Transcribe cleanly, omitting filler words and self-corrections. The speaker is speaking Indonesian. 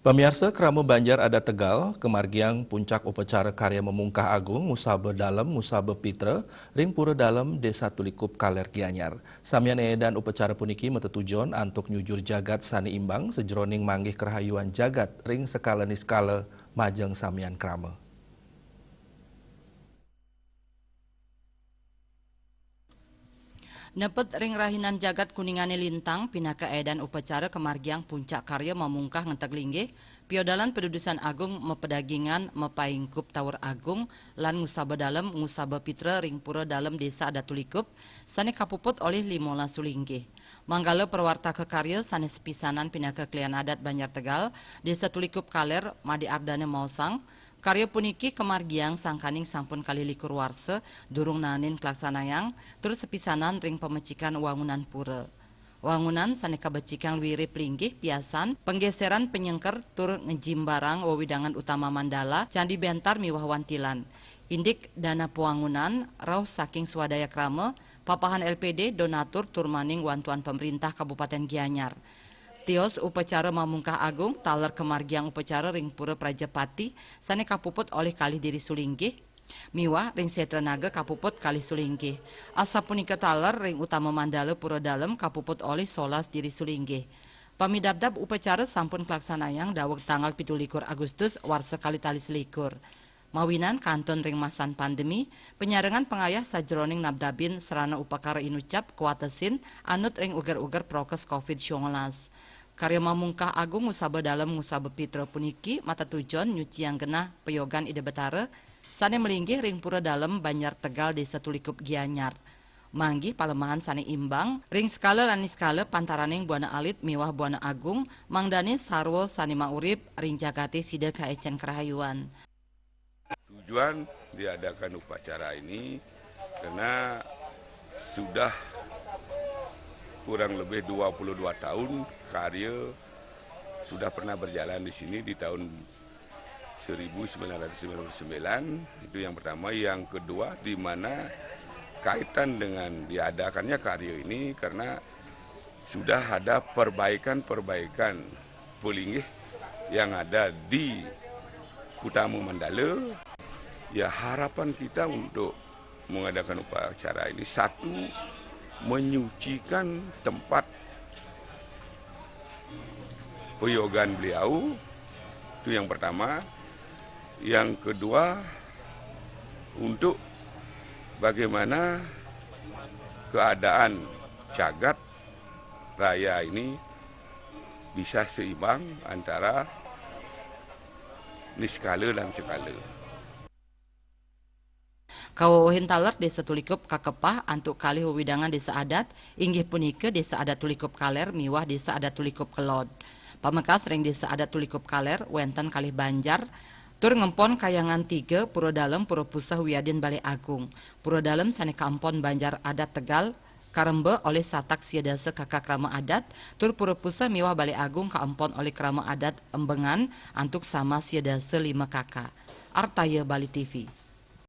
Pemirsa Krama Banjar Adat Tegal, kemargiang puncak upacara karya memungkah agung Musabe Dalem Musabe Pitra, ring pura dalem Desa Tulikup Kaler Gianyar. Samian edan upacara puniki metetujon antuk nyujur jagat sani imbang sejroning manggih kerahayuan jagat ring skala niskala majeng samian krama. Nepet ring rahinan jagat kuningane lintang pinaka edan upacara kemargiang puncak karya memungkah ngenteg linggih piodalan pedudusan agung mepedagingan mepaingkup tawur agung lan ngusaba dalem ngusaba pitra ring pura dalem desa adat tulikup sane kapuput oleh 15 sulinggih. Manggala perwarta kekarya sane sepisanan pinaka klian adat Banjar Tegal desa Tulikup Kaler Madi Ardane Mausang. Karya puniki kemargiang sangkaning sampun kali likur warse durung nanin kelaksanayang terus sepisanan ring pemecikan wangunan pura. Wangunan saneka becikan wirip linggih piasan penggeseran penyengker tur ngejimbarang wawidangan utama mandala candi bentar miwah wantilan. Indik dana pewangunan rauh saking swadaya krama papahan LPD donatur turmaning wantuan pemerintah Kabupaten Gianyar. Tios upacara mamungkah agung taler kemargiang upacara ring pura Prajapati sane kapuput oleh kali diri sulinggih miwah ring Setranaga kapuput kali sulinggih asa punika taler ring utama mandala pura dalem kapuput oleh solas diri sulinggih. Pamidabdab upacara sampun pelaksanayang daweg tanggal 17 Agustus warsa kali tali selikur. Mawinan kanton ring masan pandemi penyarengan pengayah sajroning nabdabin serana upakara inucap kuatesin anut ring uger-uger prokes COVID-19. Karya mamungkah agung ngusaba dalem ngusaba pitra puniki mata tujon nyuci yang genah peyogan ide betara sane melinggih ring pura dalem Banjar Tegal desa Tulikup Gianyar. Manggih palemahan sane imbang ring skala lan niskala pantaraning buana alit miwah buana agung mangdane sarwo sane maurip ring jagate sida kaecen kerahayuan. Tujuan diadakan upacara ini karena sudah kurang lebih 22 tahun karya sudah pernah berjalan di sini di tahun 1999 itu yang pertama. Yang kedua di mana kaitan dengan diadakannya karya ini karena sudah ada perbaikan pulinggih yang ada di Utama Mandala. Ya harapan kita untuk mengadakan upacara ini satu menyucikan tempat peyogan beliau, itu yang pertama. Yang kedua untuk bagaimana keadaan jagat raya ini bisa seimbang antara niskala dan skala. Kawawahin taler desa Tulikup kakepah antuk kali wewidangan desa adat inggih punika desa adat Tulikup Kaler miwah desa adat Tulikup Kelod. Pamekas ring desa adat Tulikup Kaler wenten kalih Banjar tur ngempon kayangan 3 pura dalem pura pusah wiadin Balai Agung. Pura dalem sane kampon Banjar Adat Tegal karembe oleh satak siadase kakak krama adat tur pura pusah miwah Balai Agung kaampon oleh krama adat Embengan antuk sama siadase 5 kakak. Artaya Bali TV.